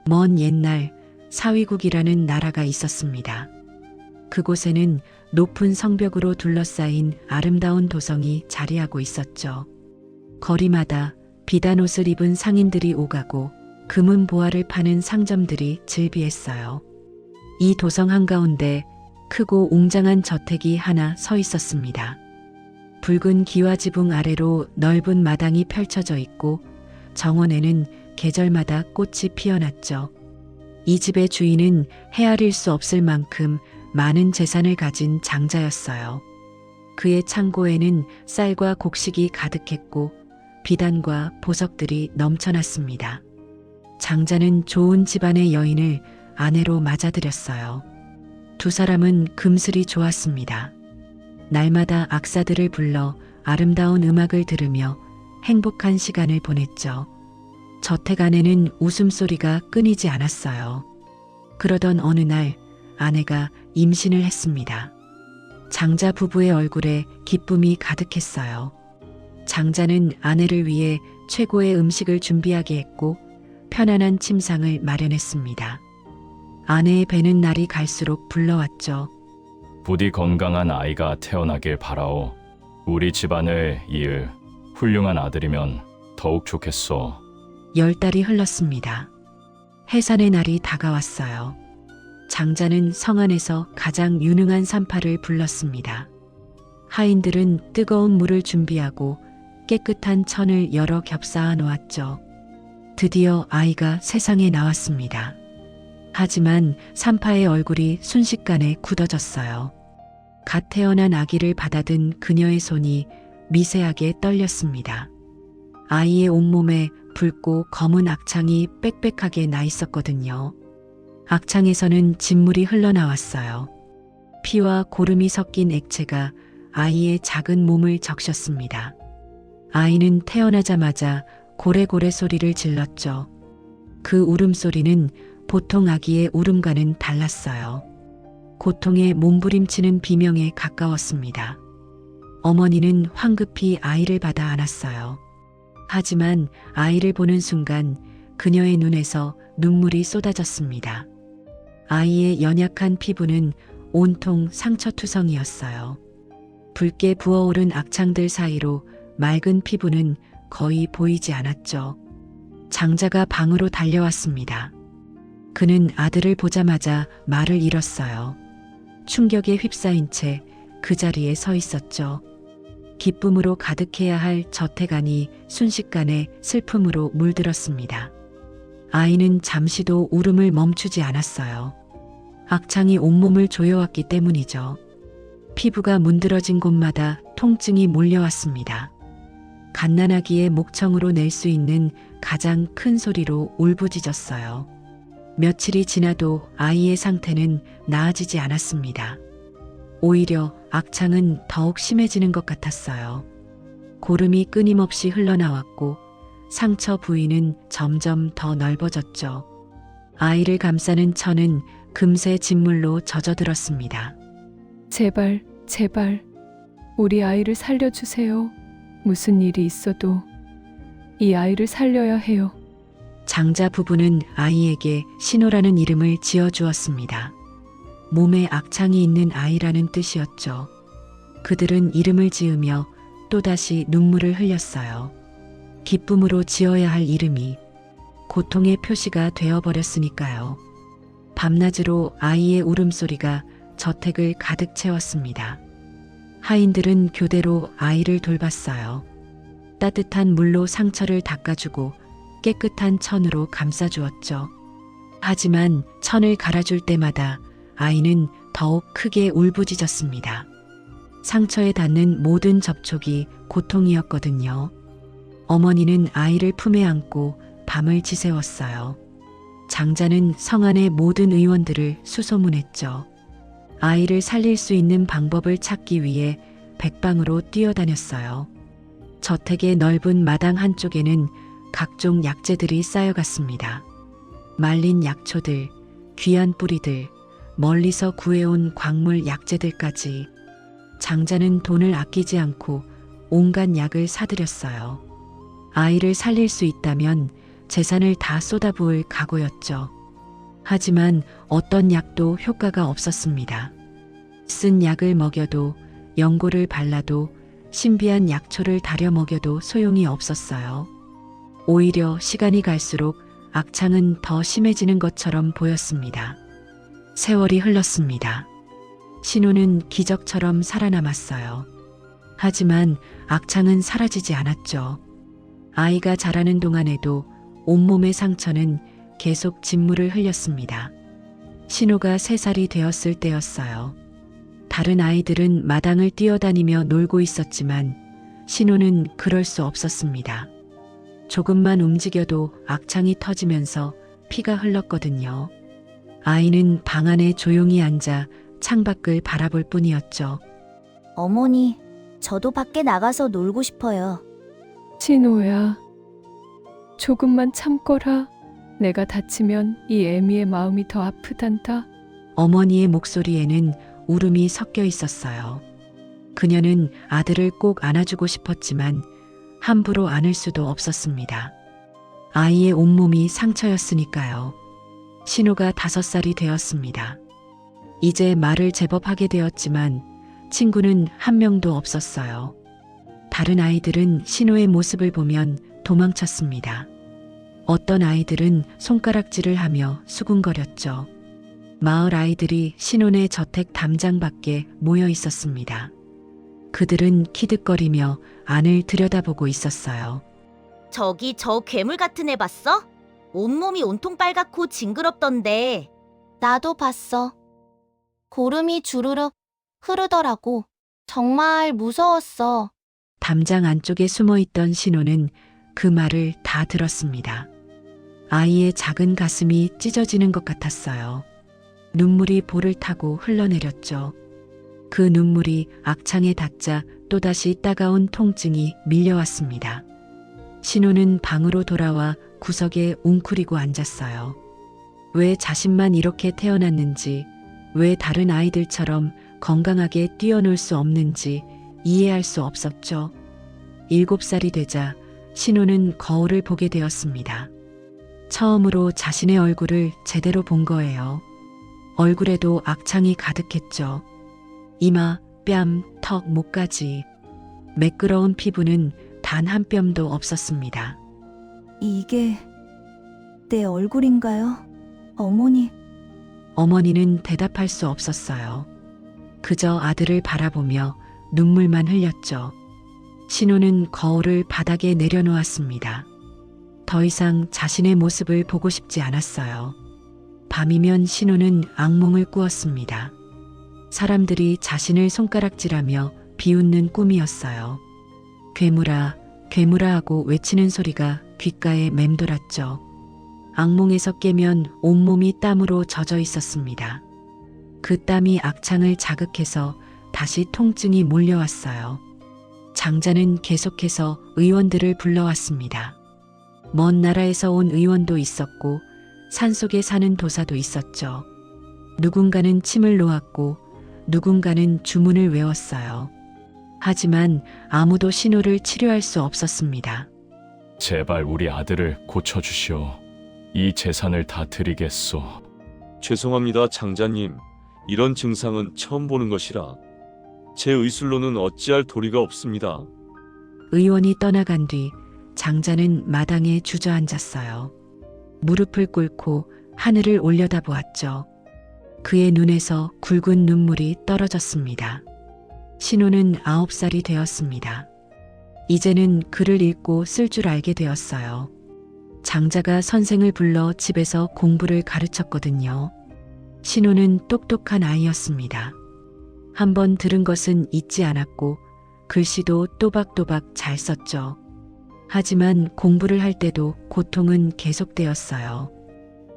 먼 옛날 사위국이라는 나라가 있었습니다. 그곳에는 높은 성벽으로 둘러싸인 아름다운 도성이 자리하고 있었죠. 거리마다 비단 옷을 입은 상인들이 오가고 금은 보화를 파는 상점들이 즐비했어요. 이 도성 한가운데 크고 웅장한 저택이 하나 서 있었습니다. 붉은 기와지붕 아래로 넓은 마당이 펼쳐져 있고 정원에는 계절마다 꽃이 피어났죠. 이 집의 주인은 헤아릴 수 없을 만큼 많은 재산을 가진 장자였어요. 그의 창고에는 쌀과 곡식이 가득했고 비단과 보석들이 넘쳐났습니다. 장자는 좋은 집안의 여인을 아내로 맞아들였어요. 두 사람은 금슬이 좋았습니다. 날마다 악사들을 불러 아름다운 음악을 들으며 행복한 시간을 보냈죠. 저택 안에는 웃음소리가 끊이지 않았어요. 그러던 어느 날 아내가 임신을 했습니다. 장자 부부의 얼굴에 기쁨이 가득했어요. 장자는 아내를 위해 최고의 음식을 준비하게 했고 편안한 침상을 마련했습니다. 아내의 배는 날이 갈수록 불러왔죠. 부디 건강한 아이가 태어나길 바라오. 우리 집안을 이을 훌륭한 아들이면 더욱 좋겠소. 10달이 흘렀습니다. 해산의 날이 다가왔어요. 장자는 성 안에서 가장 유능한 산파를 불렀습니다. 하인들은 뜨거운 물을 준비하고 깨끗한 천을 여러 겹쌓아 놓았죠. 드디어 아이가 세상에 나왔습니다. 하지만 산파의 얼굴이 순식간에 굳어졌어요. 갓 태어난 아기를 받아든 그녀의 손이 미세하게 떨렸습니다. 아이의 온몸에 붉고 검은 악창이 빽빽하게 나 있었거든요. 악창에서는 진물이 흘러나왔어요. 피와 고름이 섞인 액체가 아이의 작은 몸을 적셨습니다. 아이는 태어나자마자 고래고래 소리를 질렀죠. 그 울음소리는 보통 아기의 울음과는 달랐어요. 고통에 몸부림치는 비명에 가까웠습니다. 어머니는 황급히 아이를 받아 안았어요. 하지만 아이를 보는 순간 그녀의 눈에서 눈물이 쏟아졌습니다. 아이의 연약한 피부는 온통 상처투성이었어요. 붉게 부어오른 악창들 사이로 맑은 피부는 거의 보이지 않았죠. 장자가 방으로 달려왔습니다. 그는 아들을 보자마자 말을 잃었어요. 충격에 휩싸인 채 그 자리에 서 있었죠. 기쁨으로 가득해야 할 저택 안이 순식간에 슬픔으로 물들었습니다. 아이는 잠시도 울음을 멈추지 않았어요. 악창이 온몸을 조여왔기 때문이죠. 피부가 문드러진 곳마다 통증이 몰려왔습니다. 갓난아기의 목청으로 낼 수 있는 가장 큰 소리로 울부짖었어요. 며칠이 지나도 아이의 상태는 나아지지 않았습니다. 오히려 악창은 더욱 심해지는 것 같았어요. 고름이 끊임없이 흘러나왔고 상처 부위는 점점 더 넓어졌죠. 아이를 감싸는 천은 금세 진물로 젖어들었습니다. 제발, 제발, 우리 아이를 살려주세요. 무슨 일이 있어도 이 아이를 살려야 해요. 장자 부부는 아이에게 신호라는 이름을 지어주었습니다. 몸에 악창이 있는 아이라는 뜻이었죠. 그들은 이름을 지으며 또다시 눈물을 흘렸어요. 기쁨으로 지어야 할 이름이 고통의 표시가 되어버렸으니까요. 밤낮으로 아이의 울음소리가 저택을 가득 채웠습니다. 하인들은 교대로 아이를 돌봤어요. 따뜻한 물로 상처를 닦아주고 깨끗한 천으로 감싸주었죠. 하지만 천을 갈아줄 때마다 아이는 더욱 크게 울부짖었습니다. 상처에 닿는 모든 접촉이 고통이었거든요. 어머니는 아이를 품에 안고 밤을 지새웠어요. 장자는 성 안의 모든 의원들을 수소문했죠. 아이를 살릴 수 있는 방법을 찾기 위해 백방으로 뛰어다녔어요. 저택의 넓은 마당 한쪽에는 각종 약재들이 쌓여갔습니다. 말린 약초들, 귀한 뿌리들, 멀리서 구해온 광물 약재들까지. 장자는 돈을 아끼지 않고 온갖 약을 사들였어요. 아이를 살릴 수 있다면 재산을 다 쏟아부을 각오였죠. 하지만 어떤 약도 효과가 없었습니다. 쓴 약을 먹여도, 연고를 발라도, 신비한 약초를 다려 먹여도 소용이 없었어요. 오히려 시간이 갈수록 악창은 더 심해지는 것처럼 보였습니다. 세월이 흘렀습니다. 신호는 기적처럼 살아남았어요. 하지만 악창은 사라지지 않았죠. 아이가 자라는 동안에도 온몸의 상처는 계속 진물을 흘렸습니다. 신호가 3살이 되었을 때였어요. 다른 아이들은 마당을 뛰어다니며 놀고 있었지만 신호는 그럴 수 없었습니다. 조금만 움직여도 악창이 터지면서 피가 흘렀거든요. 아이는 방 안에 조용히 앉아 창밖을 바라볼 뿐이었죠. 어머니, 저도 밖에 나가서 놀고 싶어요. 신호야, 조금만 참거라. 내가 다치면 이 애미의 마음이 더 아프단다. 어머니의 목소리에는 울음이 섞여 있었어요. 그녀는 아들을 꼭 안아주고 싶었지만 함부로 안을 수도 없었습니다. 아이의 온몸이 상처였으니까요. 신호가 5살이 되었습니다. 이제 말을 제법 하게 되었지만 친구는 한 명도 없었어요. 다른 아이들은 신호의 모습을 보면 도망쳤습니다. 어떤 아이들은 손가락질을 하며 수군거렸죠. 마을 아이들이 신혼의 저택 담장 밖에 모여 있었습니다. 그들은 키득거리며 안을 들여다보고 있었어요. 저기 저 괴물 같은 애 봤어? 온몸이 온통 빨갛고 징그럽던데. 나도 봤어. 고름이 주르륵 흐르더라고. 정말 무서웠어. 담장 안쪽에 숨어 있던 신호는 그 말을 다 들었습니다. 아이의 작은 가슴이 찢어지는 것 같았어요. 눈물이 볼을 타고 흘러내렸죠. 그 눈물이 악창에 닿자 또다시 따가운 통증이 밀려왔습니다. 신호는 방으로 돌아와 구석에 웅크리고 앉았어요. 왜 자신만 이렇게 태어났는지, 왜 다른 아이들처럼 건강하게 뛰어놀 수 없는지 이해할 수 없었죠. 7살이 되자 신호는 거울을 보게 되었습니다. 처음으로 자신의 얼굴을 제대로 본 거예요. 얼굴에도 악창이 가득했죠. 이마, 뺨, 턱, 목까지. 매끄러운 피부는 단 한 뼘도 없었습니다. 이게 내 얼굴인가요? 어머니. 어머니는 대답할 수 없었어요. 그저 아들을 바라보며 눈물만 흘렸죠. 신호는 거울을 바닥에 내려놓았습니다. 더 이상 자신의 모습을 보고 싶지 않았어요. 밤이면 신호는 악몽을 꾸었습니다. 사람들이 자신을 손가락질하며 비웃는 꿈이었어요. 괴물아, 괴물아 하고 외치는 소리가 귓가에 맴돌았죠. 악몽에서 깨면 온몸이 땀으로 젖어 있었습니다. 그 땀이 악창을 자극해서 다시 통증이 몰려왔어요. 장자는 계속해서 의원들을 불러왔습니다. 먼 나라에서 온 의원도 있었고 산속에 사는 도사도 있었죠. 누군가는 침을 놓았고 누군가는 주문을 외웠어요. 하지만 아무도 신호를 치료할 수 없었습니다. 제발 우리 아들을 고쳐주시오. 이 재산을 다 드리겠소. 죄송합니다, 장자님. 이런 증상은 처음 보는 것이라 제 의술로는 어찌할 도리가 없습니다. 의원이 떠나간 뒤 장자는 마당에 주저앉았어요. 무릎을 꿇고 하늘을 올려다보았죠. 그의 눈에서 굵은 눈물이 떨어졌습니다. 신호는 9살이 되었습니다. 이제는 글을 읽고 쓸 줄 알게 되었어요. 장자가 선생을 불러 집에서 공부를 가르쳤거든요. 신호는 똑똑한 아이였습니다. 한번 들은 것은 잊지 않았고 글씨도 또박또박 잘 썼죠. 하지만 공부를 할 때도 고통은 계속되었어요.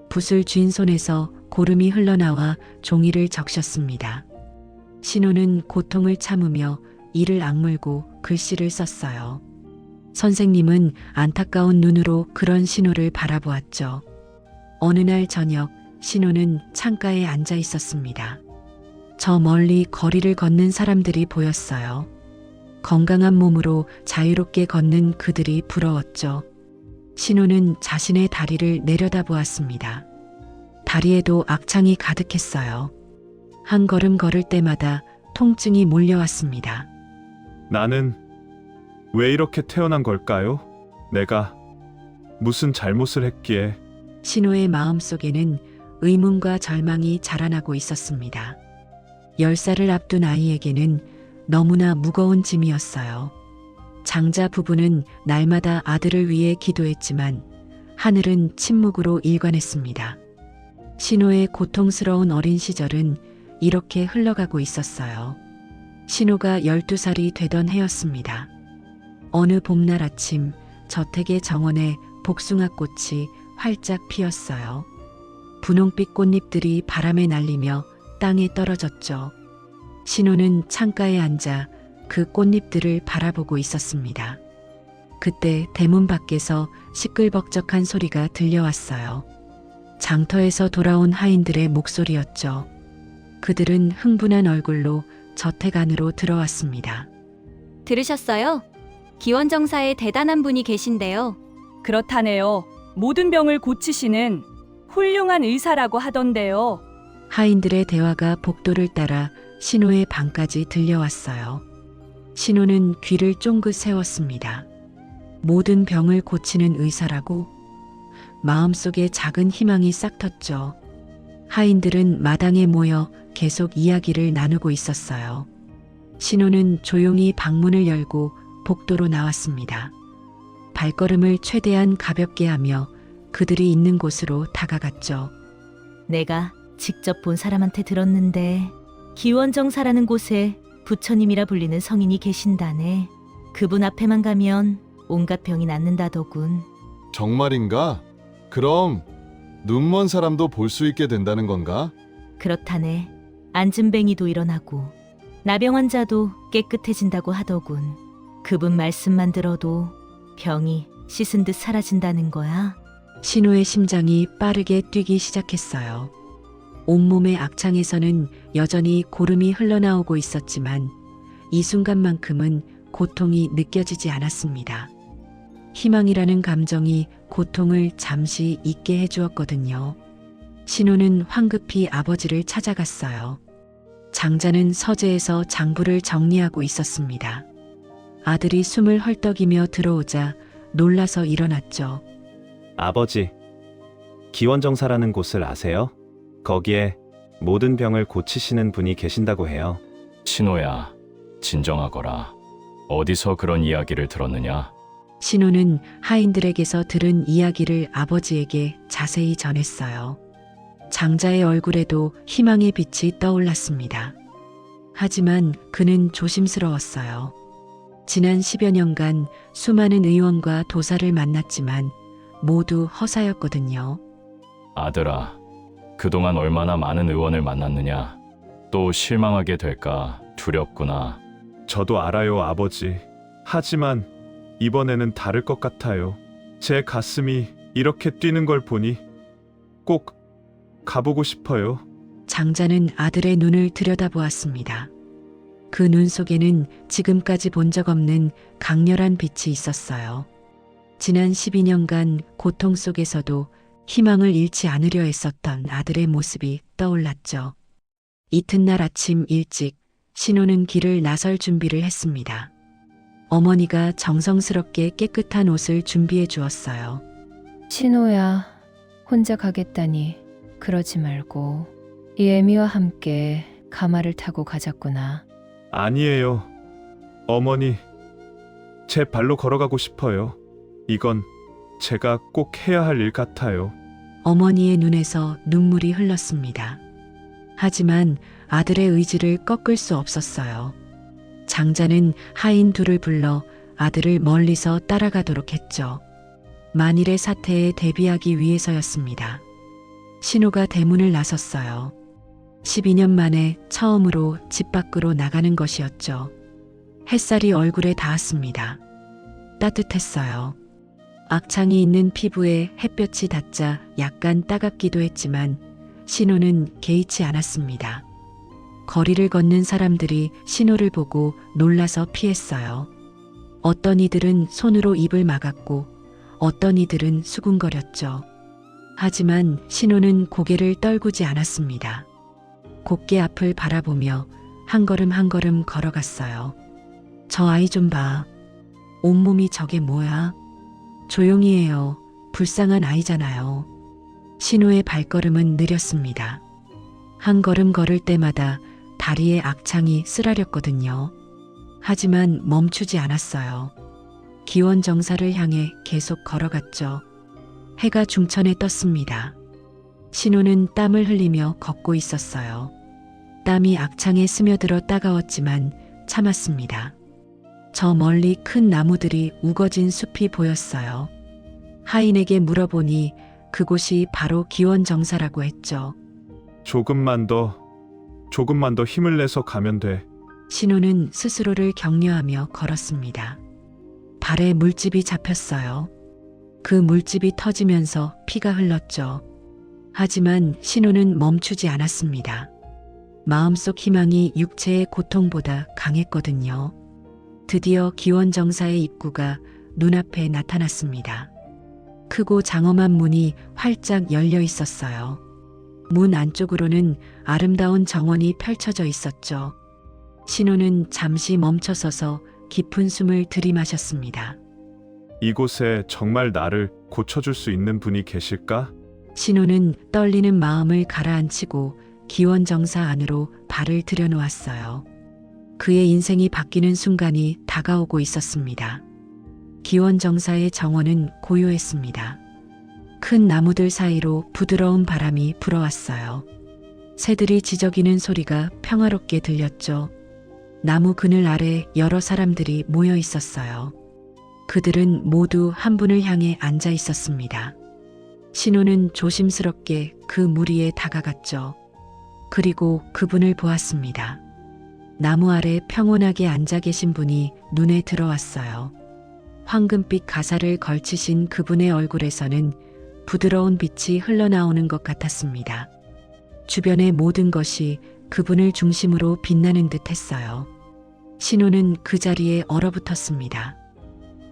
붓을 쥔 손에서 고름이 흘러나와 종이를 적셨습니다. 신호는 고통을 참으며 이를 악물고 글씨를 썼어요. 선생님은 안타까운 눈으로 그런 신호를 바라보았죠. 어느 날 저녁 신호는 창가에 앉아 있었습니다. 저 멀리 거리를 걷는 사람들이 보였어요. 건강한 몸으로 자유롭게 걷는 그들이 부러웠죠. 신호는 자신의 다리를 내려다보았습니다. 다리에도 악창이 가득했어요. 한 걸음 걸을 때마다 통증이 몰려왔습니다. 나는 왜 이렇게 태어난 걸까요? 내가 무슨 잘못을 했기에. 신호의 마음속에는 의문과 절망이 자라나고 있었습니다. 10살을 앞둔 아이에게는 너무나 무거운 짐이었어요. 장자 부부는 날마다 아들을 위해 기도했지만 하늘은 침묵으로 일관했습니다. 신호의 고통스러운 어린 시절은 이렇게 흘러가고 있었어요. 신호가 12살이 되던 해였습니다. 어느 봄날 아침 저택의 정원에 복숭아꽃이 활짝 피었어요. 분홍빛 꽃잎들이 바람에 날리며 땅에 떨어졌죠. 신호는 창가에 앉아 그 꽃잎들을 바라보고 있었습니다. 그때 대문 밖에서 시끌벅적한 소리가 들려왔어요. 장터에서 돌아온 하인들의 목소리였죠. 그들은 흥분한 얼굴로 저택 안으로 들어왔습니다. 들으셨어요? 기원정사에 대단한 분이 계신데요. 그렇다네요. 모든 병을 고치시는 훌륭한 의사라고 하던데요. 하인들의 대화가 복도를 따라 신호의 방까지 들려왔어요. 신호는 귀를 쫑긋 세웠습니다. 모든 병을 고치는 의사라고? 마음속에 작은 희망이 싹 텄죠. 하인들은 마당에 모여 계속 이야기를 나누고 있었어요. 신호는 조용히 방문을 열고 복도로 나왔습니다. 발걸음을 최대한 가볍게 하며 그들이 있는 곳으로 다가갔죠. 내가 직접 본 사람한테 들었는데 기원정사라는 곳에 부처님이라 불리는 성인이 계신다네. 그분 앞에만 가면 온갖 병이 낫는다더군. 정말인가? 그럼 눈먼 사람도 볼 수 있게 된다는 건가? 그렇다네. 안진뱅이도 일어나고 나병 환자도 깨끗해진다고 하더군. 그분 말씀만 들어도 병이 씻은 듯 사라진다는 거야. 신호의 심장이 빠르게 뛰기 시작했어요. 온몸의 악창에서는 여전히 고름이 흘러나오고 있었지만 이 순간만큼은 고통이 느껴지지 않았습니다. 희망이라는 감정이 고통을 잠시 잊게 해주었거든요. 신호는 황급히 아버지를 찾아갔어요. 장자는 서재에서 장부를 정리하고 있었습니다. 아들이 숨을 헐떡이며 들어오자 놀라서 일어났죠. 아버지, 기원정사라는 곳을 아세요? 거기에 모든 병을 고치시는 분이 계신다고 해요. 신호야, 진정하거라. 어디서 그런 이야기를 들었느냐? 신호는 하인들에게서 들은 이야기를 아버지에게 자세히 전했어요. 장자의 얼굴에도 희망의 빛이 떠올랐습니다. 하지만 그는 조심스러웠어요. 지난 10여 년간 수많은 의원과 도사를 만났지만 모두 허사였거든요. 아들아, 그동안 얼마나 많은 의원을 만났느냐. 또 실망하게 될까 두렵구나. 저도 알아요, 아버지. 하지만 이번에는 다를 것 같아요. 제 가슴이 이렇게 뛰는 걸 보니 꼭 가보고 싶어요. 장자는 아들의 눈을 들여다보았습니다. 그 눈 속에는 지금까지 본 적 없는 강렬한 빛이 있었어요. 지난 12년간 고통 속에서도 희망을 잃지 않으려 했었던 아들의 모습이 떠올랐죠. 이튿날 아침 일찍 신호는 길을 나설 준비를 했습니다. 어머니가 정성스럽게 깨끗한 옷을 준비해 주었어요. 신호야, 혼자 가겠다니 그러지 말고 이 애미와 함께 가마를 타고 가자꾸나. 아니에요. 어머니, 제 발로 걸어가고 싶어요. 이건 제가 꼭 해야 할 일 같아요. 어머니의 눈에서 눈물이 흘렀습니다. 하지만 아들의 의지를 꺾을 수 없었어요. 장자는 하인 둘을 불러 아들을 멀리서 따라가도록 했죠. 만일의 사태에 대비하기 위해서였습니다. 신호가 대문을 나섰어요. 12년 만에 처음으로 집 밖으로 나가는 것이었죠. 햇살이 얼굴에 닿았습니다. 따뜻했어요. 악창이 있는 피부에 햇볕이 닿자 약간 따갑기도 했지만 신호는 개의치 않았습니다. 거리를 걷는 사람들이 신호를 보고 놀라서 피했어요. 어떤 이들은 손으로 입을 막았고 어떤 이들은 수군거렸죠. 하지만 신호는 고개를 떨구지 않았습니다. 곱게 앞을 바라보며 한 걸음 한 걸음 걸어갔어요. 저 아이 좀 봐. 온몸이 저게 뭐야? 조용히 해요. 불쌍한 아이잖아요. 신호의 발걸음은 느렸습니다. 한 걸음 걸을 때마다 다리에 악창이 쓰라렸거든요. 하지만 멈추지 않았어요. 기원정사를 향해 계속 걸어갔죠. 해가 중천에 떴습니다. 신호는 땀을 흘리며 걷고 있었어요. 땀이 악창에 스며들어 따가웠지만 참았습니다. 저 멀리 큰 나무들이 우거진 숲이 보였어요. 하인에게 물어보니 그곳이 바로 기원정사라고 했죠. 조금만 더 힘을 내서 가면 돼. 신호는 스스로를 격려하며 걸었습니다. 발에 물집이 잡혔어요. 그 물집이 터지면서 피가 흘렀죠. 하지만 신호는 멈추지 않았습니다. 마음속 희망이 육체의 고통보다 강했거든요. 드디어 기원정사의 입구가 눈앞에 나타났습니다. 크고 장엄한 문이 활짝 열려 있었어요. 문 안쪽으로는 아름다운 정원이 펼쳐져 있었죠. 신호는 잠시 멈춰서서 깊은 숨을 들이마셨습니다. 이곳에 정말 나를 고쳐줄 수 있는 분이 계실까? 신호는 떨리는 마음을 가라앉히고 기원정사 안으로 발을 들여놓았어요. 그의 인생이 바뀌는 순간이 다가오고 있었습니다. 기원정사의 정원은 고요했습니다. 큰 나무들 사이로 부드러운 바람이 불어왔어요. 새들이 지저귀는 소리가 평화롭게 들렸죠. 나무 그늘 아래 여러 사람들이 모여 있었어요. 그들은 모두 한 분을 향해 앉아 있었습니다. 신호는 조심스럽게 그 무리에 다가갔죠. 그리고 그분을 보았습니다. 나무 아래 평온하게 앉아 계신 분이 눈에 들어왔어요. 황금빛 가사를 걸치신 그분의 얼굴에서는 부드러운 빛이 흘러나오는 것 같았습니다. 주변의 모든 것이 그분을 중심으로 빛나는 듯 했어요. 신호는 그 자리에 얼어붙었습니다.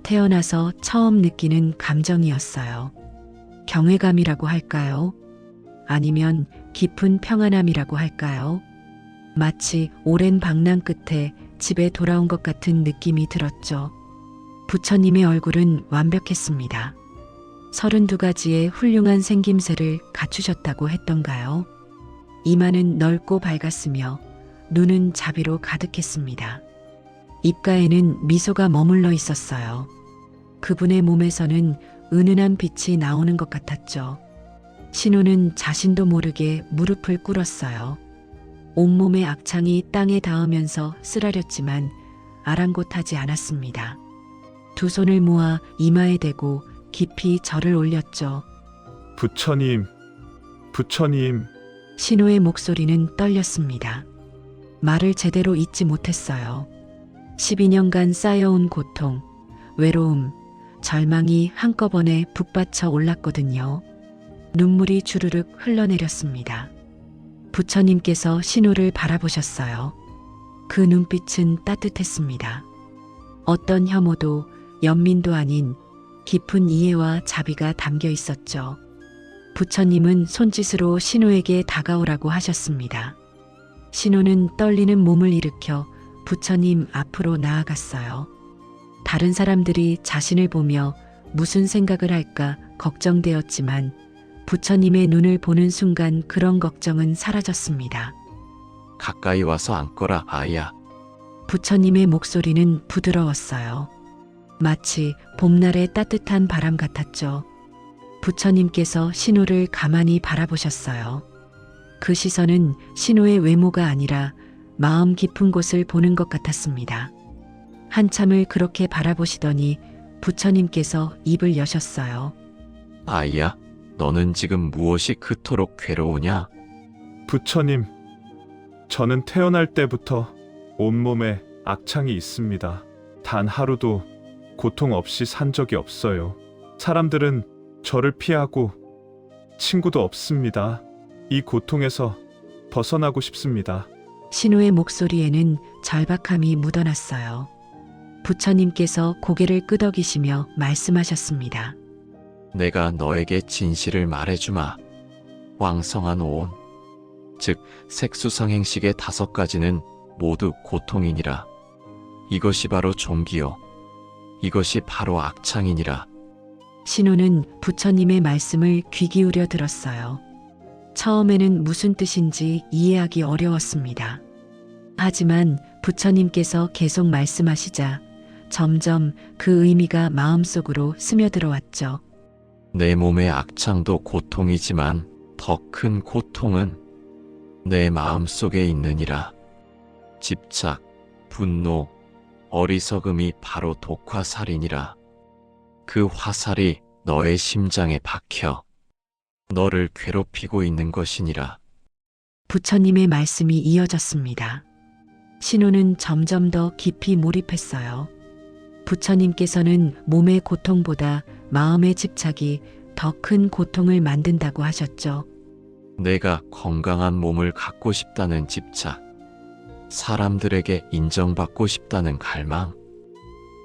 태어나서 처음 느끼는 감정이었어요. 경외감이라고 할까요? 아니면 깊은 평안함이라고 할까요? 마치 오랜 방랑 끝에 집에 돌아온 것 같은 느낌이 들었죠. 부처님의 얼굴은 완벽했습니다. 32가지의 훌륭한 생김새를 갖추셨다고 했던가요? 이마는 넓고 밝았으며 눈은 자비로 가득했습니다. 입가에는 미소가 머물러 있었어요. 그분의 몸에서는 은은한 빛이 나오는 것 같았죠. 신호는 자신도 모르게 무릎을 꿇었어요. 온몸의 악창이 땅에 닿으면서 쓰라렸지만 아랑곳하지 않았습니다. 두 손을 모아 이마에 대고 깊이 절을 올렸죠. 부처님. 신호의 목소리는 떨렸습니다. 말을 제대로 잇지 못했어요. 12년간 쌓여온 고통, 외로움, 절망이 한꺼번에 북받쳐 올랐거든요. 눈물이 주르륵 흘러내렸습니다. 부처님께서 신호를 바라보셨어요. 그 눈빛은 따뜻했습니다. 어떤 혐오도 연민도 아닌 깊은 이해와 자비가 담겨 있었죠. 부처님은 손짓으로 신호에게 다가오라고 하셨습니다. 신호는 떨리는 몸을 일으켜 부처님 앞으로 나아갔어요. 다른 사람들이 자신을 보며 무슨 생각을 할까 걱정되었지만 부처님의 눈을 보는 순간 그런 걱정은 사라졌습니다. 가까이 와서 앉거라, 아이야. 부처님의 목소리는 부드러웠어요. 마치 봄날의 따뜻한 바람 같았죠. 부처님께서 신호를 가만히 바라보셨어요. 그 시선은 신호의 외모가 아니라 마음 깊은 곳을 보는 것 같았습니다. 한참을 그렇게 바라보시더니 부처님께서 입을 여셨어요. 아이야, 너는 지금 무엇이 그토록 괴로우냐? 부처님, 저는 태어날 때부터 온몸에 악창이 있습니다. 단 하루도 고통 없이 산 적이 없어요. 사람들은 저를 피하고 친구도 없습니다. 이 고통에서 벗어나고 싶습니다. 신호의 목소리에는 절박함이 묻어났어요. 부처님께서 고개를 끄덕이시며 말씀하셨습니다. 내가 너에게 진실을 말해주마. 왕성한 오온, 즉 색수성행식의 5가지는 모두 고통이니라. 이것이 바로 종기요, 이것이 바로 악창이니라. 신호는 부처님의 말씀을 귀 기울여 들었어요. 처음에는 무슨 뜻인지 이해하기 어려웠습니다. 하지만 부처님께서 계속 말씀하시자 점점 그 의미가 마음속으로 스며들어왔죠. 내 몸의 악창도 고통이지만 더 큰 고통은 내 마음 속에 있느니라. 집착, 분노, 어리석음이 바로 독화살이니라. 그 화살이 너의 심장에 박혀 너를 괴롭히고 있는 것이니라. 부처님의 말씀이 이어졌습니다. 신호는 점점 더 깊이 몰입했어요. 부처님께서는 몸의 고통보다 마음의 집착이 더 큰 고통을 만든다고 하셨죠. 내가 건강한 몸을 갖고 싶다는 집착, 사람들에게 인정받고 싶다는 갈망,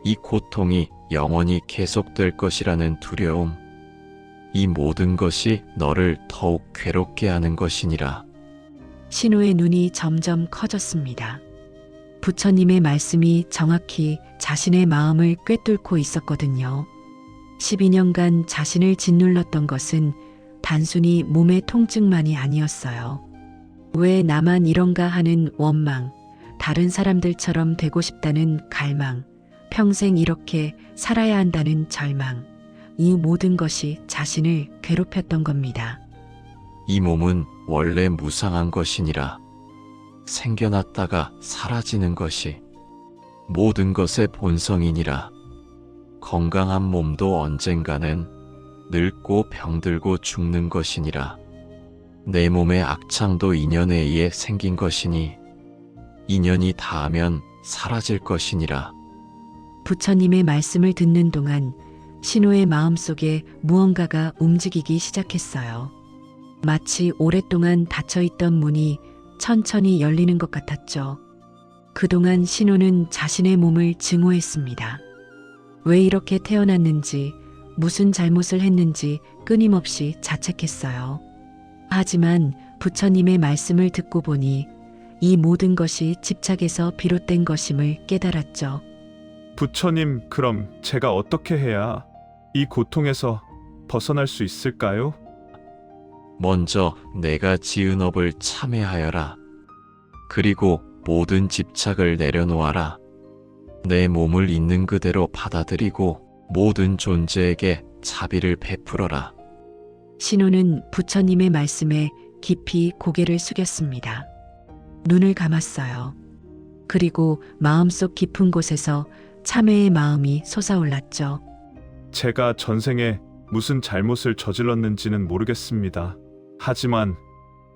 이 고통이 영원히 계속될 것이라는 두려움, 이 모든 것이 너를 더욱 괴롭게 하는 것이니라. 신호의 눈이 점점 커졌습니다. 부처님의 말씀이 정확히 자신의 마음을 꿰뚫고 있었거든요. 12년간 자신을 짓눌렀던 것은 단순히 몸의 통증만이 아니었어요. 왜 나만 이런가 하는 원망, 다른 사람들처럼 되고 싶다는 갈망, 평생 이렇게 살아야 한다는 절망, 이 모든 것이 자신을 괴롭혔던 겁니다. 이 몸은 원래 무상한 것이니라. 생겨났다가 사라지는 것이 모든 것의 본성이니라. 건강한 몸도 언젠가는 늙고 병들고 죽는 것이니라. 내 몸의 악창도 인연에 의해 생긴 것이니 인연이 닿으면 사라질 것이니라. 부처님의 말씀을 듣는 동안 신호의 마음속에 무언가가 움직이기 시작했어요. 마치 오랫동안 닫혀있던 문이 천천히 열리는 것 같았죠. 그동안 신호는 자신의 몸을 증오했습니다. 왜 이렇게 태어났는지, 무슨 잘못을 했는지 끊임없이 자책했어요. 하지만 부처님의 말씀을 듣고 보니 이 모든 것이 집착에서 비롯된 것임을 깨달았죠. 부처님, 그럼 제가 어떻게 해야 이 고통에서 벗어날 수 있을까요? 먼저 내가 지은 업을 참회하여라. 그리고 모든 집착을 내려놓아라. 내 몸을 있는 그대로 받아들이고 모든 존재에게 자비를 베풀어라. 신호는 부처님의 말씀에 깊이 고개를 숙였습니다. 눈을 감았어요. 그리고 마음속 깊은 곳에서 참회의 마음이 솟아올랐죠. 제가 전생에 무슨 잘못을 저질렀는지는 모르겠습니다. 하지만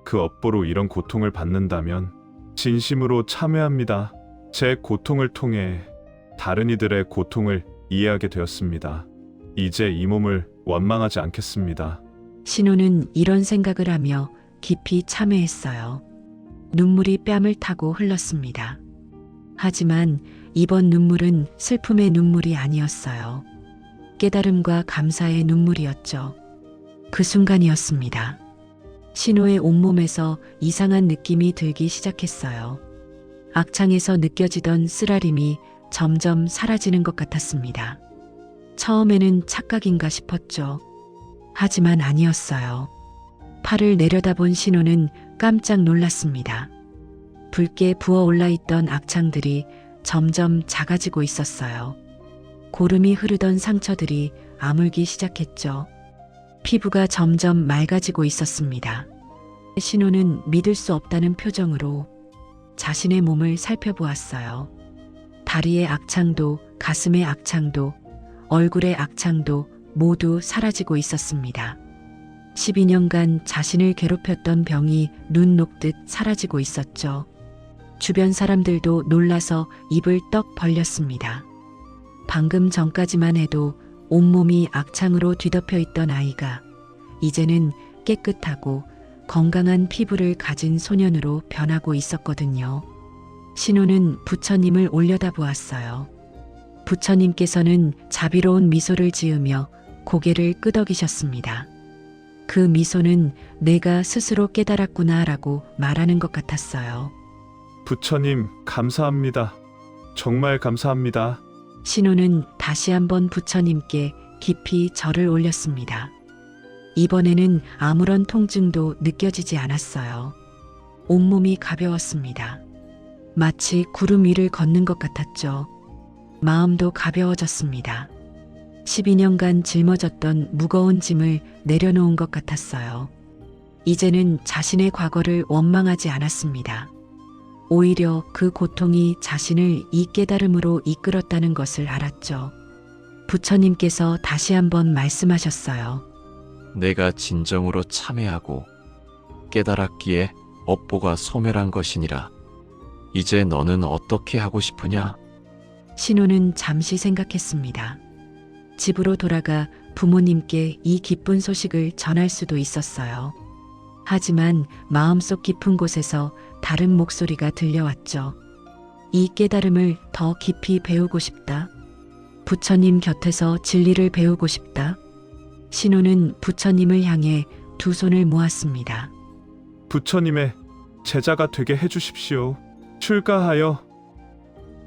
그 업보로 이런 고통을 받는다면 진심으로 참회합니다. 제 고통을 통해 다른 이들의 고통을 이해하게 되었습니다. 이제 이 몸을 원망하지 않겠습니다. 신호는 이런 생각을 하며 깊이 참회했어요. 눈물이 뺨을 타고 흘렀습니다. 하지만 이번 눈물은 슬픔의 눈물이 아니었어요. 깨달음과 감사의 눈물이었죠. 그 순간이었습니다. 신호의 온몸에서 이상한 느낌이 들기 시작했어요. 악창에서 느껴지던 쓰라림이 점점 사라지는 것 같았습니다. 처음에는 착각인가 싶었죠. 하지만 아니었어요. 팔을 내려다본 신호는 깜짝 놀랐습니다. 붉게 부어올라 있던 악창들이 점점 작아지고 있었어요. 고름이 흐르던 상처들이 아물기 시작했죠. 피부가 점점 맑아지고 있었습니다. 신호는 믿을 수 없다는 표정으로 자신의 몸을 살펴보았어요. 다리의 악창도, 가슴의 악창도, 얼굴의 악창도 모두 사라지고 있었습니다. 12년간 자신을 괴롭혔던 병이 눈 녹듯 사라지고 있었죠. 주변 사람들도 놀라서 입을 떡 벌렸습니다. 방금 전까지만 해도 온몸이 악창으로 뒤덮여 있던 아이가 이제는 깨끗하고 건강한 피부를 가진 소년으로 변하고 있었거든요. 신호는 부처님을 올려다보았어요. 부처님께서는 자비로운 미소를 지으며 고개를 끄덕이셨습니다. 그 미소는 내가 스스로 깨달았구나라고 말하는 것 같았어요. 부처님, 감사합니다. 정말 감사합니다. 신호는 다시 한번 부처님께 깊이 절을 올렸습니다. 이번에는 아무런 통증도 느껴지지 않았어요. 온몸이 가벼웠습니다. 마치 구름 위를 걷는 것 같았죠. 마음도 가벼워졌습니다. 12년간 짊어졌던 무거운 짐을 내려놓은 것 같았어요. 이제는 자신의 과거를 원망하지 않았습니다. 오히려 그 고통이 자신을 이 깨달음으로 이끌었다는 것을 알았죠. 부처님께서 다시 한번 말씀하셨어요. 내가 진정으로 참회하고 깨달았기에 업보가 소멸한 것이니라. 이제 너는 어떻게 하고 싶으냐? 신호는 잠시 생각했습니다. 집으로 돌아가 부모님께 이 기쁜 소식을 전할 수도 있었어요. 하지만 마음속 깊은 곳에서 다른 목소리가 들려왔죠. 이 깨달음을 더 깊이 배우고 싶다. 부처님 곁에서 진리를 배우고 싶다. 신호는 부처님을 향해 두 손을 모았습니다. 부처님의 제자가 되게 해주십시오. 출가하여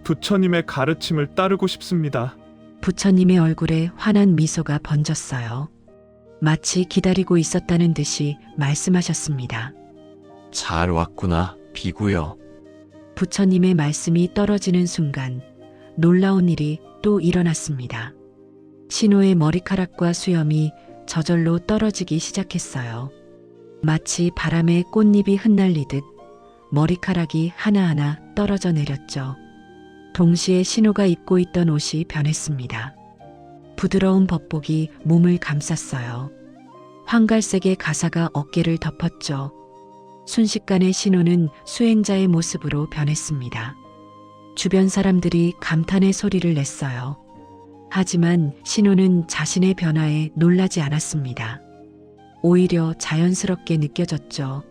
부처님의 가르침을 따르고 싶습니다. 부처님의 얼굴에 환한 미소가 번졌어요. 마치 기다리고 있었다는 듯이 말씀하셨습니다. 잘 왔구나, 비구여. 부처님의 말씀이 떨어지는 순간 놀라운 일이 또 일어났습니다. 신호의 머리카락과 수염이 저절로 떨어지기 시작했어요. 마치 바람에 꽃잎이 흩날리듯 머리카락이 하나하나 떨어져 내렸죠. 동시에 신호가 입고 있던 옷이 변했습니다. 부드러운 법복이 몸을 감쌌어요. 황갈색의 가사가 어깨를 덮었죠. 순식간에 신호는 수행자의 모습으로 변했습니다. 주변 사람들이 감탄의 소리를 냈어요. 하지만 신호는 자신의 변화에 놀라지 않았습니다. 오히려 자연스럽게 느껴졌죠.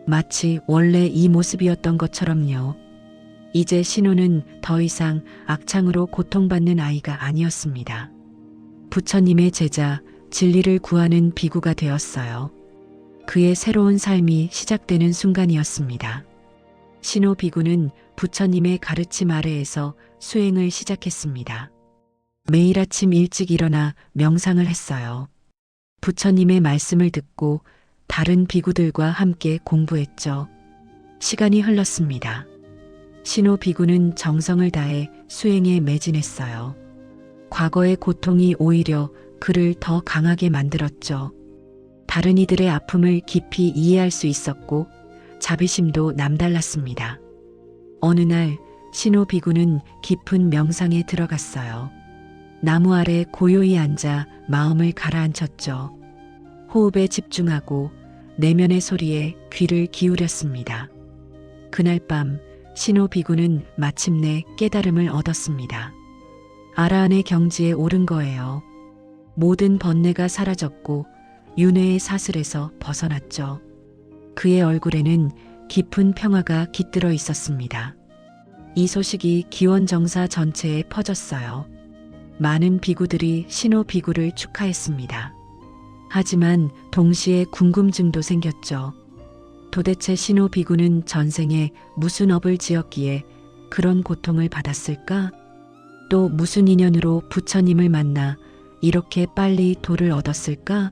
마치 원래 이 모습이었던 것처럼요. 이제 신호는 더 이상 악창으로 고통받는 아이가 아니었습니다. 부처님의 제자, 진리를 구하는 비구가 되었어요. 그의 새로운 삶이 시작되는 순간이었습니다. 신호 비구는 부처님의 가르침 아래에서 수행을 시작했습니다. 매일 아침 일찍 일어나 명상을 했어요. 부처님의 말씀을 듣고 다른 비구들과 함께 공부했죠. 시간이 흘렀습니다. 신호 비구는 정성을 다해 수행에 매진했어요. 과거의 고통이 오히려 그를 더 강하게 만들었죠. 다른 이들의 아픔을 깊이 이해할 수 있었고 자비심도 남달랐습니다. 어느 날 신호 비구는 깊은 명상에 들어갔어요. 나무 아래 고요히 앉아 마음을 가라앉혔죠. 호흡에 집중하고 내면의 소리에 귀를 기울였습니다. 그날 밤 신호 비구는 마침내 깨달음을 얻었습니다. 아라한의 경지에 오른 거예요. 모든 번뇌가 사라졌고 윤회의 사슬에서 벗어났죠. 그의 얼굴에는 깊은 평화가 깃들어 있었습니다. 이 소식이 기원정사 전체에 퍼졌어요. 많은 비구들이 신호 비구를 축하했습니다. 하지만 동시에 궁금증도 생겼죠. 도대체 신호 비구는 전생에 무슨 업을 지었기에 그런 고통을 받았을까? 또 무슨 인연으로 부처님을 만나 이렇게 빨리 도를 얻었을까?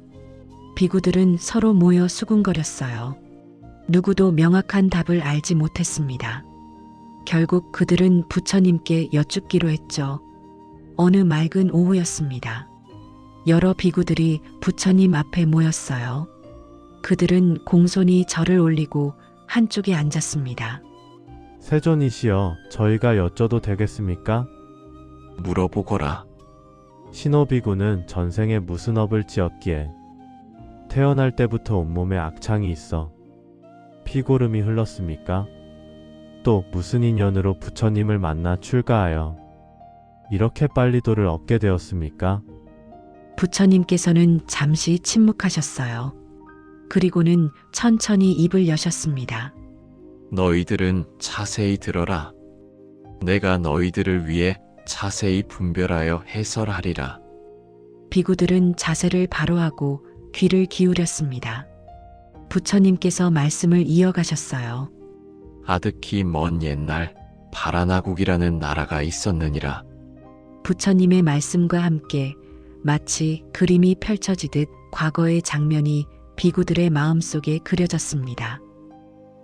비구들은 서로 모여 수군거렸어요. 누구도 명확한 답을 알지 못했습니다. 결국 그들은 부처님께 여쭙기로 했죠. 어느 맑은 오후였습니다. 여러 비구들이 부처님 앞에 모였어요. 그들은 공손히 절을 올리고 한쪽에 앉았습니다. 세존이시여, 저희가 여쭤도 되겠습니까? 물어보거라. 신호비구는 전생에 무슨 업을 지었기에 태어날 때부터 온몸에 악창이 있어 피고름이 흘렀습니까? 또 무슨 인연으로 부처님을 만나 출가하여 이렇게 빨리 도를 얻게 되었습니까? 부처님께서는 잠시 침묵하셨어요. 그리고는 천천히 입을 여셨습니다. 너희들은 자세히 들어라. 내가 너희들을 위해 자세히 분별하여 해설하리라. 비구들은 자세를 바로 하고 귀를 기울였습니다. 부처님께서 말씀을 이어가셨어요. 아득히 먼 옛날 바라나국이라는 나라가 있었느니라. 부처님의 말씀과 함께 마치 그림이 펼쳐지듯 과거의 장면이 비구들의 마음속에 그려졌습니다.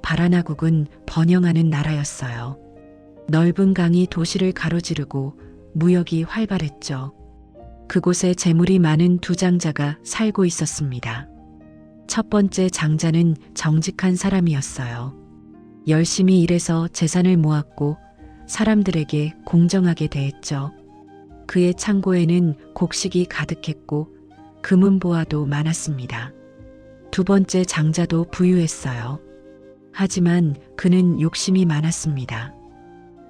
바라나국은 번영하는 나라였어요. 넓은 강이 도시를 가로지르고 무역이 활발했죠. 그곳에 재물이 많은 두 장자가 살고 있었습니다. 첫 번째 장자는 정직한 사람이었어요. 열심히 일해서 재산을 모았고 사람들에게 공정하게 대했죠. 그의 창고에는 곡식이 가득했고 금은보화도 많았습니다. 두 번째 장자도 부유했어요. 하지만 그는 욕심이 많았습니다.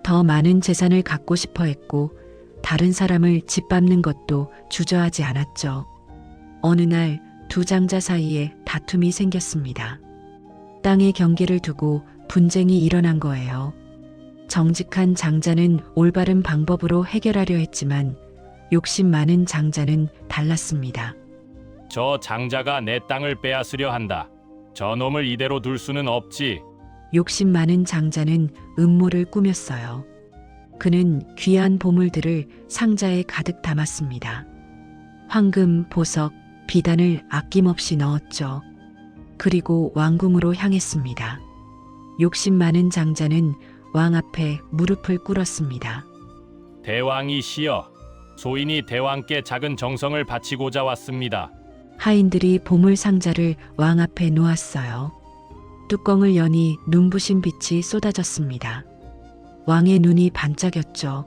더 많은 재산을 갖고 싶어 했고 다른 사람을 짓밟는 것도 주저하지 않았죠. 어느 날 두 장자 사이에 다툼이 생겼습니다. 땅의 경계를 두고 분쟁이 일어난 거예요. 정직한 장자는 올바른 방법으로 해결하려 했지만 욕심 많은 장자는 달랐습니다. 저 장자가 내 땅을 빼앗으려 한다. 저놈을 이대로 둘 수는 없지. 욕심 많은 장자는 음모를 꾸몄어요. 그는 귀한 보물들을 상자에 가득 담았습니다. 황금, 보석, 비단을 아낌없이 넣었죠. 그리고 왕궁으로 향했습니다. 욕심 많은 장자는 왕 앞에 무릎을 꿇었습니다. 대왕이시여, 소인이 대왕께 작은 정성을 바치고자 왔습니다. 하인들이 보물 상자를 왕 앞에 놓았어요. 뚜껑을 여니 눈부신 빛이 쏟아졌습니다. 왕의 눈이 반짝였죠.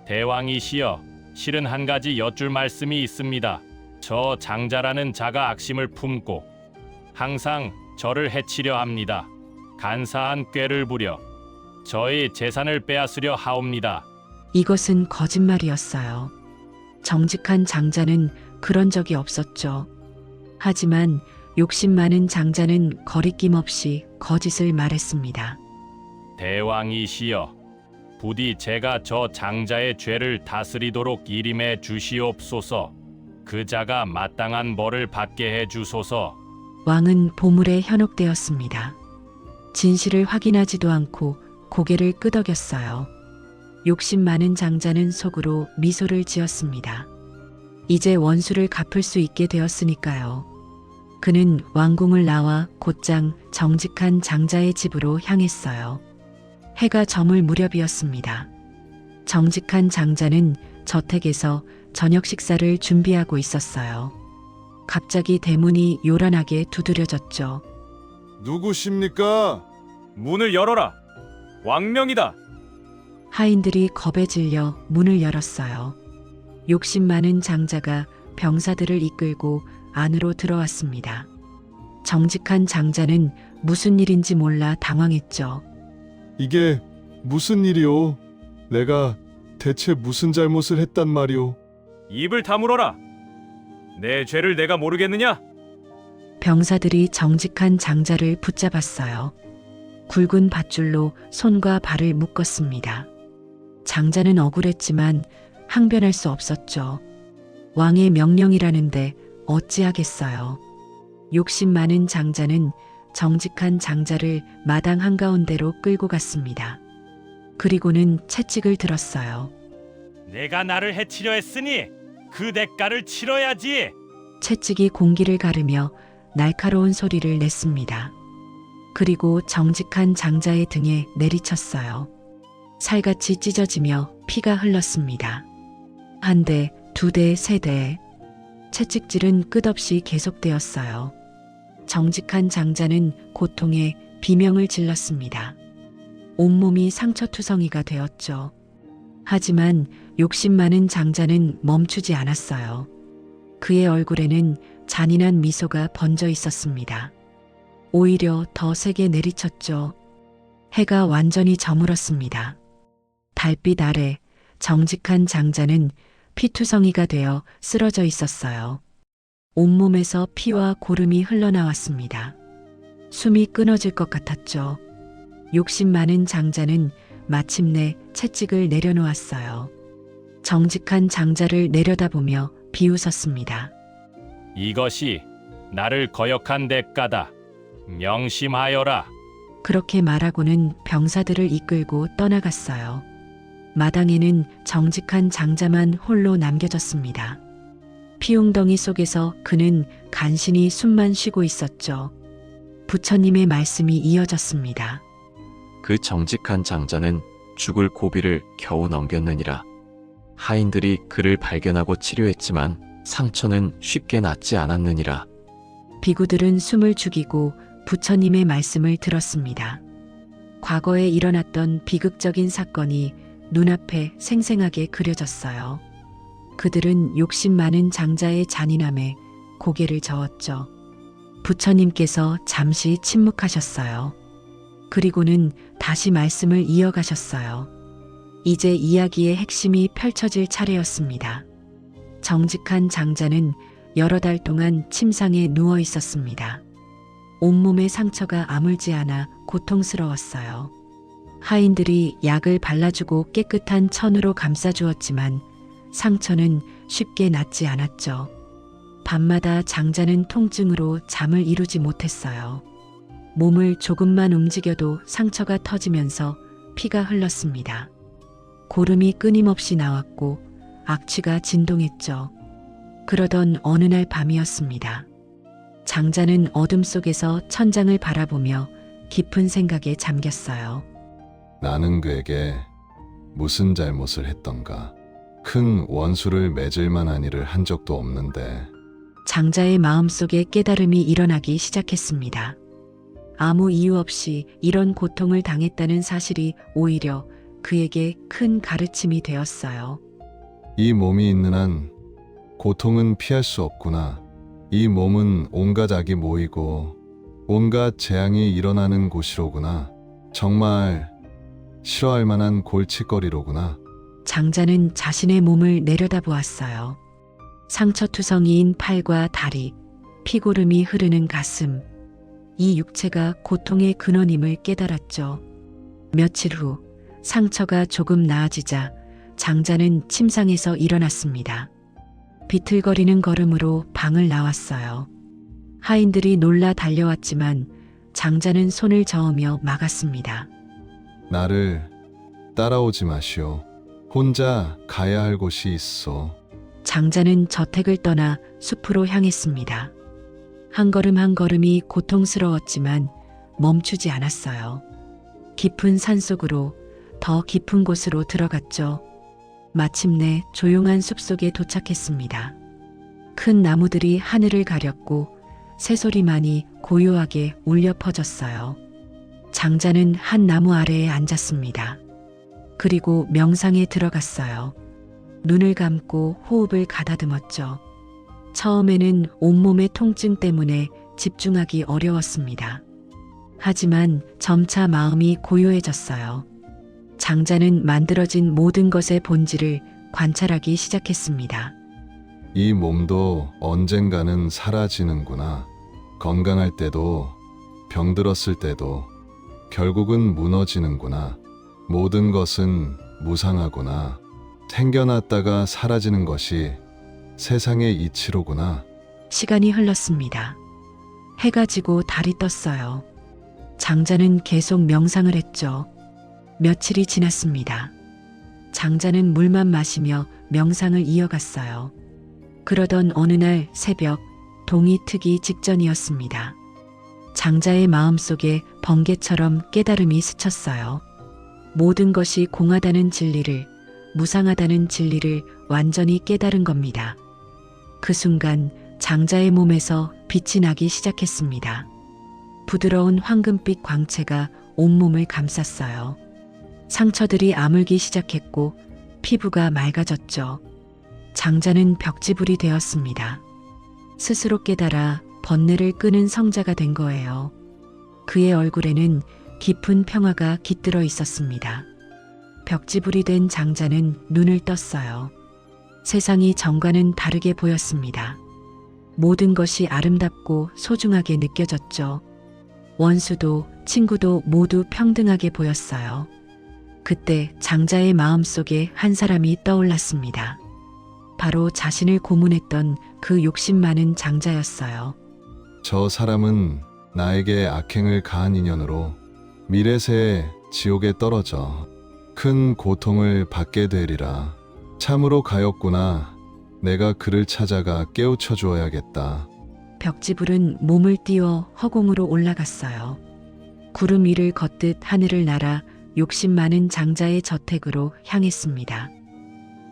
대왕이시여, 실은 한 가지 여쭐 말씀이 있습니다. 저 장자라는 자가 악심을 품고 항상 저를 해치려 합니다. 간사한 꾀를 부려 저의 재산을 빼앗으려 하옵니다. 이것은 거짓말이었어요. 정직한 장자는 그런 적이 없었죠. 하지만 욕심 많은 장자는 거리낌 없이 거짓을 말했습니다. 대왕이시여, 부디 제가 저 장자의 죄를 다스리도록 일임해 주시옵소서. 그 자가 마땅한 벌을 받게 해 주소서. 왕은 보물에 현혹되었습니다. 진실을 확인하지도 않고 고개를 끄덕였어요. 욕심 많은 장자는 속으로 미소를 지었습니다. 이제 원수를 갚을 수 있게 되었으니까요. 그는 왕궁을 나와 곧장 정직한 장자의 집으로 향했어요. 해가 저물 무렵이었습니다. 정직한 장자는 저택에서 저녁 식사를 준비하고 있었어요. 갑자기 대문이 요란하게 두드려졌죠. 누구십니까? 문을 열어라. 왕명이다. 하인들이 겁에 질려 문을 열었어요. 욕심 많은 장자가 병사들을 이끌고 안으로 들어왔습니다. 정직한 장자는 무슨 일인지 몰라 당황했죠. 이게 무슨 일이오? 내가 대체 무슨 잘못을 했단 말이오? 입을 다물어라. 내 죄를 내가 모르겠느냐? 병사들이 정직한 장자를 붙잡았어요. 굵은 밧줄로 손과 발을 묶었습니다. 장자는 억울했지만 항변할 수 없었죠. 왕의 명령이라는데 어찌하겠어요. 욕심 많은 장자는 정직한 장자를 마당 한가운데로 끌고 갔습니다. 그리고는 채찍을 들었어요. 내가 나를 해치려 했으니 그 대가를 치러야지. 채찍이 공기를 가르며 날카로운 소리를 냈습니다. 그리고 정직한 장자의 등에 내리쳤어요. 살같이 찢어지며 피가 흘렀습니다. 한 대, 두 대, 세 대. 채찍질은 끝없이 계속되었어요. 정직한 장자는 고통에 비명을 질렀습니다. 온몸이 상처투성이가 되었죠. 하지만 욕심 많은 장자는 멈추지 않았어요. 그의 얼굴에는 잔인한 미소가 번져 있었습니다. 오히려 더 세게 내리쳤죠. 해가 완전히 저물었습니다. 달빛 아래 정직한 장자는 피투성이가 되어 쓰러져 있었어요. 온몸에서 피와 고름이 흘러나왔습니다. 숨이 끊어질 것 같았죠. 욕심 많은 장자는 마침내 채찍을 내려놓았어요. 정직한 장자를 내려다보며 비웃었습니다. 이것이 나를 거역한 대가다. 명심하여라. 그렇게 말하고는 병사들을 이끌고 떠나갔어요. 마당에는 정직한 장자만 홀로 남겨졌습니다. 피웅덩이 속에서 그는 간신히 숨만 쉬고 있었죠. 부처님의 말씀이 이어졌습니다. 그 정직한 장자는 죽을 고비를 겨우 넘겼느니라. 하인들이 그를 발견하고 치료했지만 상처는 쉽게 낫지 않았느니라. 비구들은 숨을 죽이고 부처님의 말씀을 들었습니다. 과거에 일어났던 비극적인 사건이 눈앞에 생생하게 그려졌어요. 그들은 욕심 많은 장자의 잔인함에 고개를 저었죠. 부처님께서 잠시 침묵하셨어요. 그리고는 다시 말씀을 이어가셨어요. 이제 이야기의 핵심이 펼쳐질 차례였습니다. 정직한 장자는 여러 달 동안 침상에 누워 있었습니다. 온몸의 상처가 아물지 않아 고통스러웠어요. 하인들이 약을 발라주고 깨끗한 천으로 감싸주었지만 상처는 쉽게 낫지 않았죠. 밤마다 장자는 통증으로 잠을 이루지 못했어요. 몸을 조금만 움직여도 상처가 터지면서 피가 흘렀습니다. 고름이 끊임없이 나왔고 악취가 진동했죠. 그러던 어느 날 밤이었습니다. 장자는 어둠 속에서 천장을 바라보며 깊은 생각에 잠겼어요. 나는 그에게 무슨 잘못을 했던가. 큰 원수를 맺을 만한 일을 한 적도 없는데. 장자의 마음속에 깨달음이 일어나기 시작했습니다. 아무 이유 없이 이런 고통을 당했다는 사실이 오히려 그에게 큰 가르침이 되었어요. 이 몸이 있는 한 고통은 피할 수 없구나. 이 몸은 온갖 악이 모이고 온갖 재앙이 일어나는 곳이로구나. 정말 싫어할 만한 골칫거리로구나. 장자는 자신의 몸을 내려다보았어요. 상처투성이인 팔과 다리, 피고름이 흐르는 가슴. 이 육체가 고통의 근원임을 깨달았죠. 며칠 후 상처가 조금 나아지자 장자는 침상에서 일어났습니다. 비틀거리는 걸음으로 방을 나왔어요. 하인들이 놀라 달려왔지만 장자는 손을 저으며 막았습니다. 나를 따라오지 마시오. 혼자 가야 할 곳이 있어. 장자는 저택을 떠나 숲으로 향했습니다. 한 걸음 한 걸음이 고통스러웠지만 멈추지 않았어요. 깊은 산속으로, 더 깊은 곳으로 들어갔죠. 마침내 조용한 숲속에 도착했습니다. 큰 나무들이 하늘을 가렸고 새소리만이 고요하게 울려 퍼졌어요. 장자는 한 나무 아래에 앉았습니다. 그리고 명상에 들어갔어요. 눈을 감고 호흡을 가다듬었죠. 처음에는 온몸의 통증 때문에 집중하기 어려웠습니다. 하지만 점차 마음이 고요해졌어요. 장자는 만들어진 모든 것의 본질을 관찰하기 시작했습니다. 이 몸도 언젠가는 사라지는구나. 건강할 때도 병들었을 때도 결국은 무너지는구나. 모든 것은 무상하구나. 생겨났다가 사라지는 것이 세상의 이치로구나. 시간이 흘렀습니다. 해가 지고 달이 떴어요. 장자는 계속 명상을 했죠. 며칠이 지났습니다. 장자는 물만 마시며 명상을 이어갔어요. 그러던 어느 날 새벽, 동이 트기 직전이었습니다. 장자의 마음속에 번개처럼 깨달음이 스쳤어요. 모든 것이 공하다는 진리를, 무상하다는 진리를 완전히 깨달은 겁니다. 그 순간 장자의 몸에서 빛이 나기 시작했습니다. 부드러운 황금빛 광채가 온몸을 감쌌어요. 상처들이 아물기 시작했고 피부가 맑아졌죠. 장자는 벽지불이 되었습니다. 스스로 깨달아 번뇌를 끄는 성자가 된 거예요. 그의 얼굴에는 깊은 평화가 깃들어 있었습니다. 벽지불이 된 장자는 눈을 떴어요. 세상이 전과는 다르게 보였습니다. 모든 것이 아름답고 소중하게 느껴졌죠. 원수도 친구도 모두 평등하게 보였어요. 그때 장자의 마음속에 한 사람이 떠올랐습니다. 바로 자신을 고문했던 그 욕심 많은 장자였어요. 저 사람은 나에게 악행을 가한 인연으로 미래세에 지옥에 떨어져 큰 고통을 받게 되리라. 참으로 가엾구나. 내가 그를 찾아가 깨우쳐 주어야겠다. 벽지불은 몸을 띄워 허공으로 올라갔어요. 구름 위를 걷듯 하늘을 날아 욕심 많은 장자의 저택으로 향했습니다.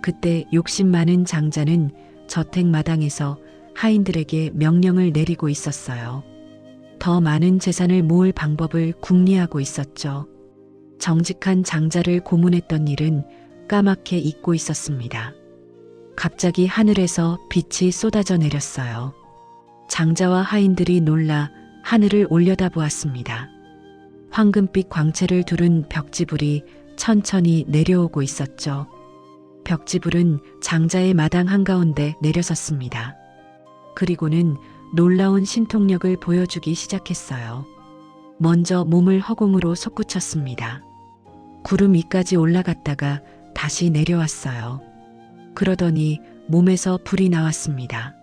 그때 욕심 많은 장자는 저택 마당에서 하인들에게 명령을 내리고 있었어요. 더 많은 재산을 모을 방법을 궁리하고 있었죠. 정직한 장자를 고문했던 일은 까맣게 잊고 있었습니다. 갑자기 하늘에서 빛이 쏟아져 내렸어요. 장자와 하인들이 놀라 하늘을 올려다보았습니다. 황금빛 광채를 두른 벽지불이 천천히 내려오고 있었죠. 벽지불은 장자의 마당 한가운데 내려섰습니다. 그리고는 놀라운 신통력을 보여주기 시작했어요. 먼저 몸을 허공으로 솟구쳤습니다. 구름 위까지 올라갔다가 다시 내려왔어요. 그러더니 몸에서 불이 나왔습니다.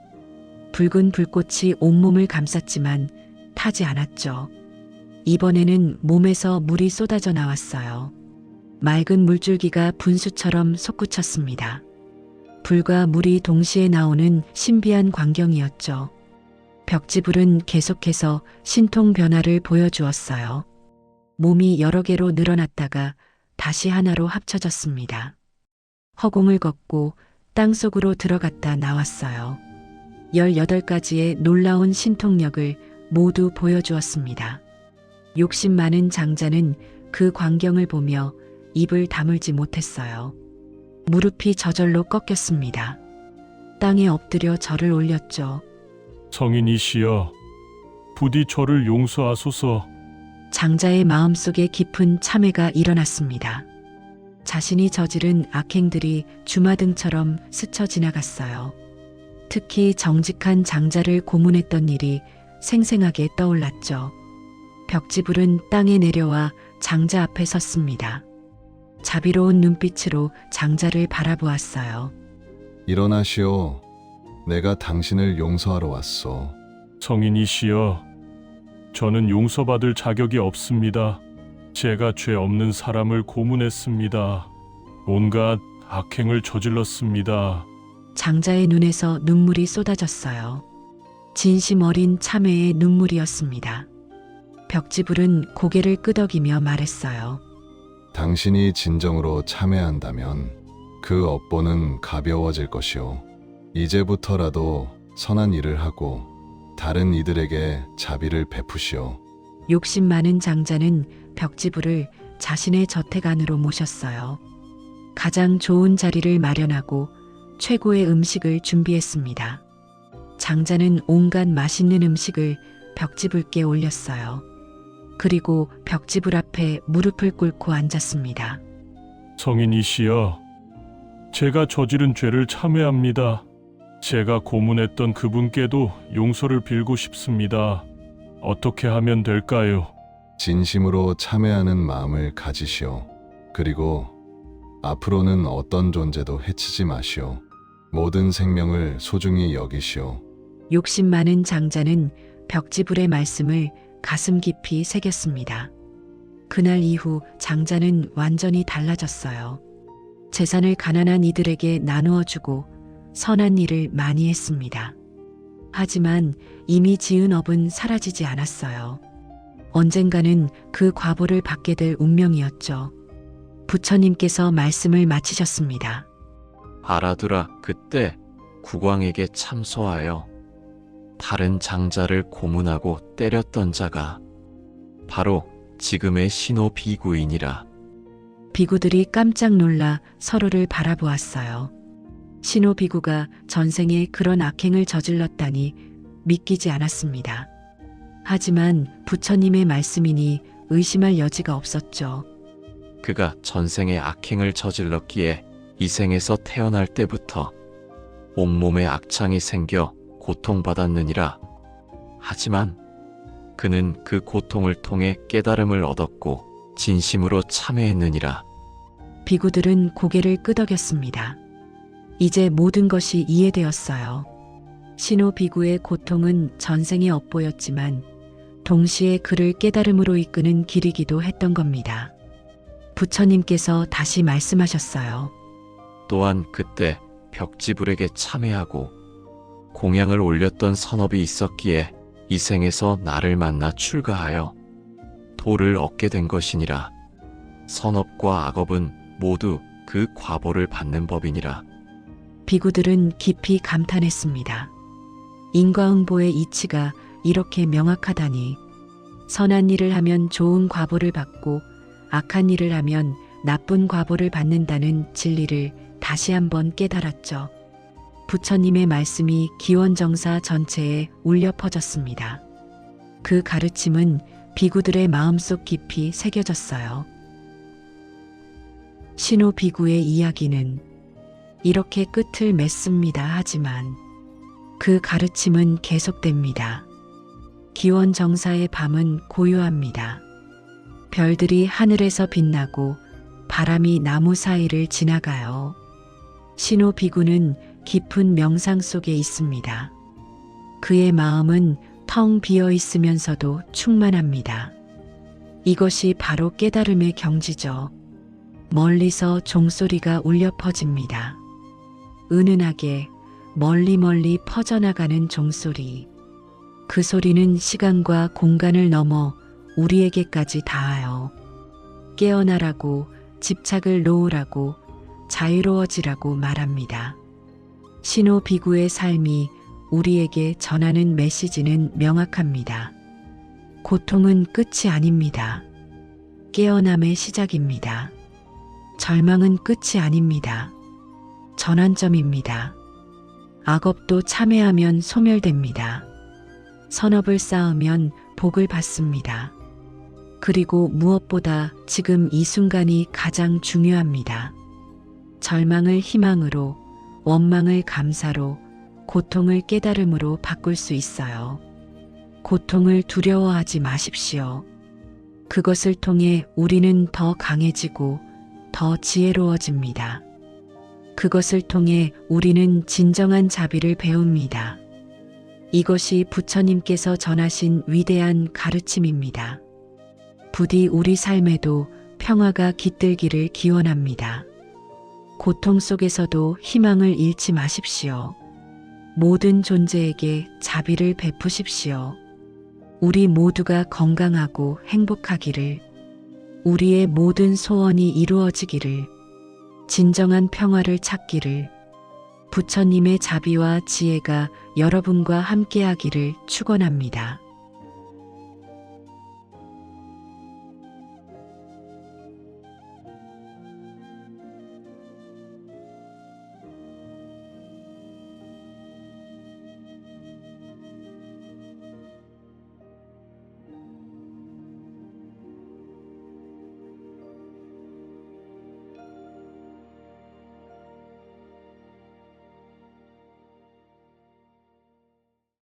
붉은 불꽃이 온몸을 감쌌지만 타지 않았죠. 이번에는 몸에서 물이 쏟아져 나왔어요. 맑은 물줄기가 분수처럼 솟구쳤습니다. 불과 물이 동시에 나오는 신비한 광경이었죠. 벽지불은 계속해서 신통 변화를 보여주었어요. 몸이 여러 개로 늘어났다가 다시 하나로 합쳐졌습니다. 허공을 걷고 땅속으로 들어갔다 나왔어요. 18가지의 놀라운 신통력을 모두 보여주었습니다. 욕심 많은 장자는 그 광경을 보며 입을 다물지 못했어요. 무릎이 저절로 꺾였습니다. 땅에 엎드려 절을 올렸죠. 성인이시여, 부디 저를 용서하소서. 장자의 마음속에 깊은 참회가 일어났습니다. 자신이 저지른 악행들이 주마등처럼 스쳐 지나갔어요. 특히 정직한 장자를 고문했던 일이 생생하게 떠올랐죠. 벽지불은 땅에 내려와 장자 앞에 섰습니다. 자비로운 눈빛으로 장자를 바라보았어요. 일어나시오. 내가 당신을 용서하러 왔소. 성인이시여, 저는 용서받을 자격이 없습니다. 제가 죄 없는 사람을 고문했습니다. 온갖 악행을 저질렀습니다. 장자의 눈에서 눈물이 쏟아졌어요. 진심 어린 참회의 눈물이었습니다. 벽지불은 고개를 끄덕이며 말했어요. 당신이 진정으로 참회한다면 그 업보는 가벼워질 것이오. 이제부터라도 선한 일을 하고 다른 이들에게 자비를 베푸시오. 욕심 많은 장자는 벽지불을 자신의 저택 안으로 모셨어요. 가장 좋은 자리를 마련하고 최고의 음식을 준비했습니다. 장자는 온갖 맛있는 음식을 벽지불께 올렸어요. 그리고 벽지불 앞에 무릎을 꿇고 앉았습니다. 성인이시여, 제가 저지른 죄를 참회합니다. 제가 고문했던 그분께도 용서를 빌고 싶습니다. 어떻게 하면 될까요? 진심으로 참회하는 마음을 가지시오. 그리고 앞으로는 어떤 존재도 해치지 마시오. 모든 생명을 소중히 여기시오. 욕심 많은 장자는 벽지불의 말씀을 가슴 깊이 새겼습니다. 그날 이후 장자는 완전히 달라졌어요. 재산을 가난한 이들에게 나누어 주고 선한 일을 많이 했습니다. 하지만 이미 지은 업은 사라지지 않았어요. 언젠가는 그 과보를 받게 될 운명이었죠. 부처님께서 말씀을 마치셨습니다. 알아두라. 그때 국왕에게 참소하여 다른 장자를 고문하고 때렸던 자가 바로 지금의 신호 비구인이라. 비구들이 깜짝 놀라 서로를 바라보았어요. 신호 비구가 전생에 그런 악행을 저질렀다니 믿기지 않았습니다. 하지만 부처님의 말씀이니 의심할 여지가 없었죠. 그가 전생에 악행을 저질렀기에 이 생에서 태어날 때부터 온몸에 악창이 생겨 고통받았느니라. 하지만 그는 그 고통을 통해 깨달음을 얻었고 진심으로 참회했느니라. 비구들은 고개를 끄덕였습니다. 이제 모든 것이 이해되었어요. 신호비구의 고통은 전생에 엇보였지만 동시에 그를 깨달음으로 이끄는 길이기도 했던 겁니다. 부처님께서 다시 말씀하셨어요. 또한 그때 벽지불에게 참회하고 공양을 올렸던 선업이 있었기에 이 생에서 나를 만나 출가하여 도를 얻게 된 것이니라. 선업과 악업은 모두 그 과보를 받는 법이니라. 비구들은 깊이 감탄했습니다. 인과응보의 이치가 이렇게 명확하다니. 선한 일을 하면 좋은 과보를 받고 악한 일을 하면 나쁜 과보를 받는다는 진리를 다시 한번 깨달았죠. 부처님의 말씀이 기원정사 전체에 울려 퍼졌습니다. 그 가르침은 비구들의 마음속 깊이 새겨졌어요. 신호 비구의 이야기는 이렇게 끝을 맺습니다. 하지만 그 가르침은 계속됩니다. 기원정사의 밤은 고요합니다. 별들이 하늘에서 빛나고 바람이 나무 사이를 지나가요. 신호 비구는 깊은 명상 속에 있습니다. 그의 마음은 텅 비어 있으면서도 충만합니다. 이것이 바로 깨달음의 경지죠. 멀리서 종소리가 울려 퍼집니다. 은은하게 멀리 퍼져나가는 종소리. 그 소리는 시간과 공간을 넘어 우리에게까지 닿아요. 깨어나라고, 집착을 놓으라고, 자유로워지라고 말합니다. 신호 비구의 삶이 우리에게 전하는 메시지는 명확합니다. 고통은 끝이 아닙니다. 깨어남의 시작입니다. 절망은 끝이 아닙니다. 전환점입니다. 악업도 참회하면 소멸됩니다. 선업을 쌓으면 복을 받습니다. 그리고 무엇보다 지금 이 순간이 가장 중요합니다. 절망을 희망으로, 원망을 감사로, 고통을 깨달음으로 바꿀 수 있어요. 고통을 두려워하지 마십시오. 그것을 통해 우리는 더 강해지고 더 지혜로워집니다. 그것을 통해 우리는 진정한 자비를 배웁니다. 이것이 부처님께서 전하신 위대한 가르침입니다. 부디 우리 삶에도 평화가 깃들기를 기원합니다. 고통 속에서도 희망을 잃지 마십시오. 모든 존재에게 자비를 베푸십시오. 우리 모두가 건강하고 행복하기를, 우리의 모든 소원이 이루어지기를, 진정한 평화를 찾기를, 부처님의 자비와 지혜가 여러분과 함께하기를 축원합니다.